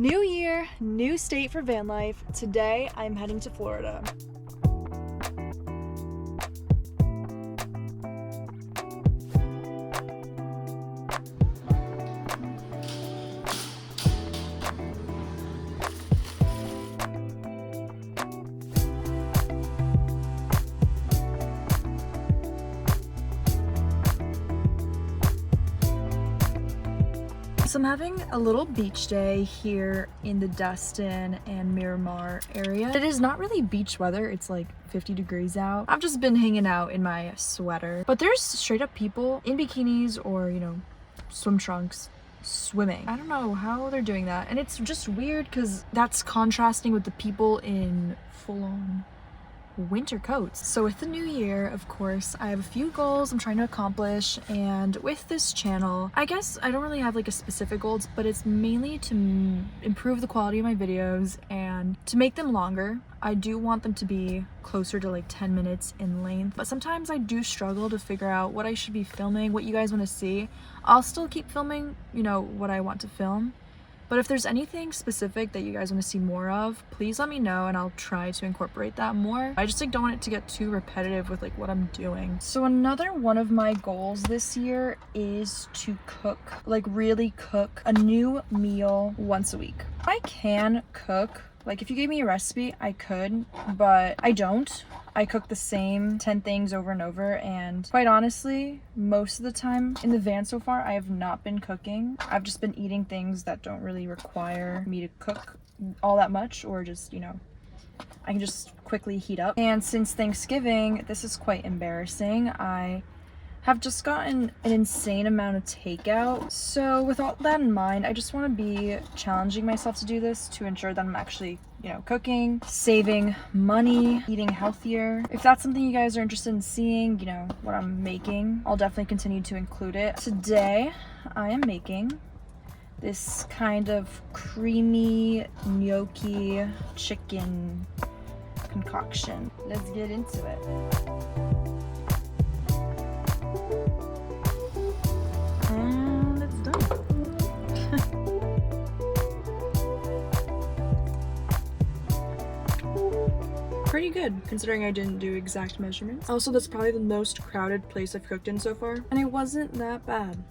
New year, new state for van life. Today, I'm heading to Florida. So I'm having a little beach day here in the Destin and Miramar area. It is not really beach weather, it's like 50 degrees out. I've just been hanging out in my sweater. But there's straight up people in bikinis or, you know, swim trunks swimming. I don't know how they're doing that. And it's just weird because that's contrasting with the people in full-on winter coats. So with the new year, of course, I have a few goals I'm trying to accomplish, and with this channel, I guess I don't really have like a specific goals, but it's mainly to improve the quality of my videos and to make them longer. I do want them to be closer to like 10 minutes in length, but sometimes I do struggle to figure out what I should be filming, what you guys want to see. I'll still keep filming, you know, what I want to film. But if there's anything specific that you guys want to see more of, please let me know and I'll try to incorporate that more. I just like don't want it to get too repetitive with like what I'm doing. So another one of my goals this year is to cook, like really cook a new meal once a week. I can cook. Like if you gave me a recipe, I could, but I don't. I cook the same 10 things over and over, and quite honestly, most of the time in the van so far, I have not been cooking. I've just been eating things that don't really require me to cook all that much, or just, you know, I can just quickly heat up. And since Thanksgiving, this is quite embarrassing. I have just gotten an insane amount of takeout. So with all that in mind, I just want to be challenging myself to do this to ensure that I'm actually, you know, cooking, saving money, eating healthier. If that's something you guys are interested in seeing, you know, what I'm making, I'll definitely continue to include it. Today, I am making this kind of creamy gnocchi chicken concoction. Let's get into it. And it's done. Pretty good, considering I didn't do exact measurements. Also, that's probably the most crowded place I've cooked in so far, and it wasn't that bad.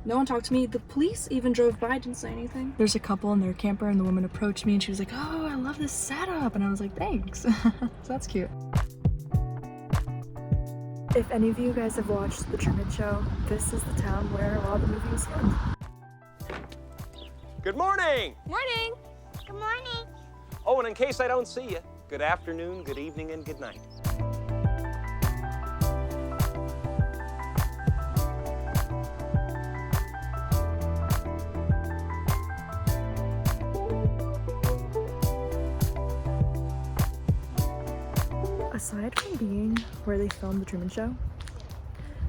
No one talked to me. The police even drove by, didn't say anything. There's a couple in their camper, and the woman approached me and she was like, "Oh, I love this setup," and I was like, "Thanks." So that's cute. If any of you guys have watched The Truman Show, this is the town where a lot of the movie was filmed. Good morning! Morning! Good morning. Oh, and in case I don't see you, good afternoon, good evening, and good night. Aside from being where they filmed The Truman Show,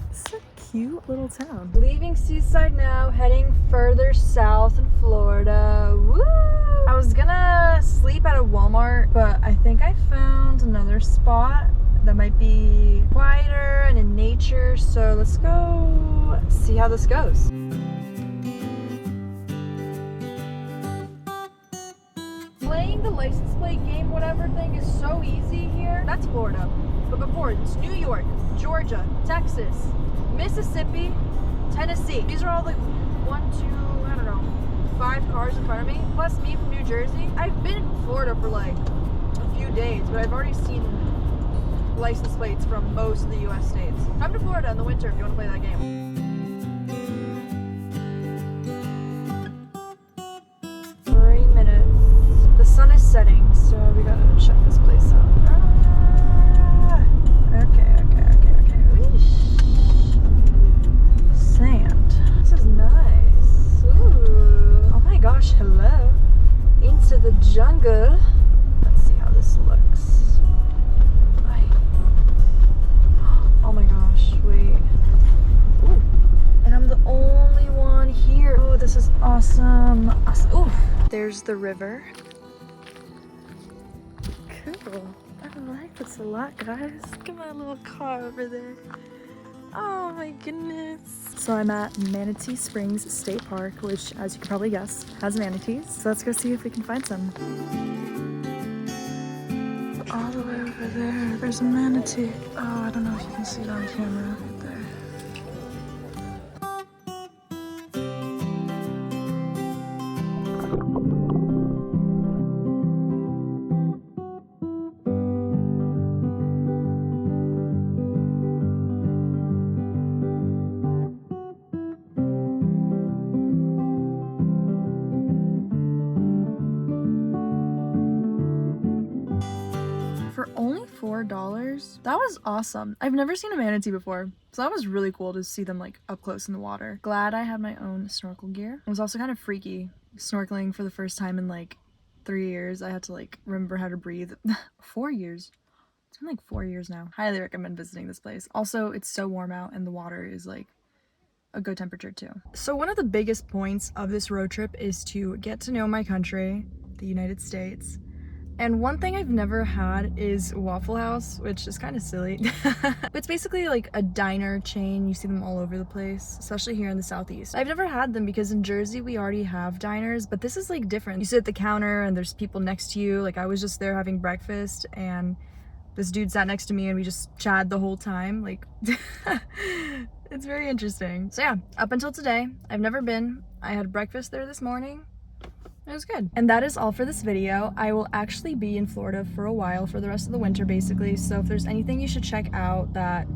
this is a cute little town. Leaving Seaside now, heading further south in Florida. Woo! I was gonna sleep at a Walmart, but I think I found another spot that might be quieter and in nature, so let's go see how this goes. Playing the license plate game, whatever thing, is so easy here. That's Florida. But before, it's New York, Georgia, Texas, Mississippi, Tennessee. These are all like 1, 2, I don't know, 5 cars in front of me, plus me from New Jersey. I've been in Florida for like a few days, but I've already seen license plates from most of the US states. Come to Florida in the winter if you want to play that game. The sun is setting, so we gotta check this place out. Okay. Weesh. Sand. This is nice. Ooh. Oh my gosh, hello. Into the jungle. Let's see how this looks. Oh my gosh, wait. Ooh. And I'm the only one here. Oh, this is awesome. Ooh. There's the river. Cool. I like this a lot, guys. Look at my little car over there. Oh my goodness. So I'm at Manatee Springs State Park, which, as you can probably guess, has manatees. So let's go see if we can find some. All the way over there, there's a manatee. Oh, I don't know if you can see it on camera right there. For only $4, that was awesome. I've never seen a manatee before, so that was really cool to see them like up close in the water. Glad I had my own snorkel gear. It was also kind of freaky snorkeling for the first time in like 3 years. I had to like remember how to breathe. 4 years. It's been like 4 years now. Highly recommend visiting this place. Also, it's so warm out and the water is like a good temperature too. So one of the biggest points of this road trip is to get to know my country, the United States. And one thing I've never had is Waffle House, which is kind of silly. It's basically like a diner chain. You see them all over the place, especially here in the Southeast. I've never had them because in Jersey we already have diners, but this is like different. You sit at the counter and there's people next to you. Like I was just there having breakfast and this dude sat next to me and we just chatted the whole time. Like, it's very interesting. So yeah, up until today, I've never been. I had breakfast there this morning. It was good. And that is all for this video. I will actually be in Florida for a while, for the rest of the winter basically. So if there's anything you should check out that,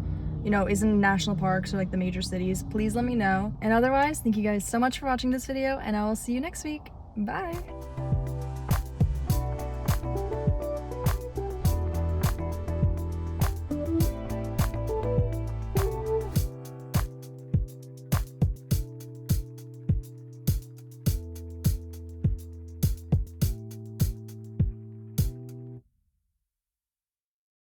you know, is in national parks or like the major cities, please let me know. And otherwise, thank you guys so much for watching this video and I will see you next week. Bye.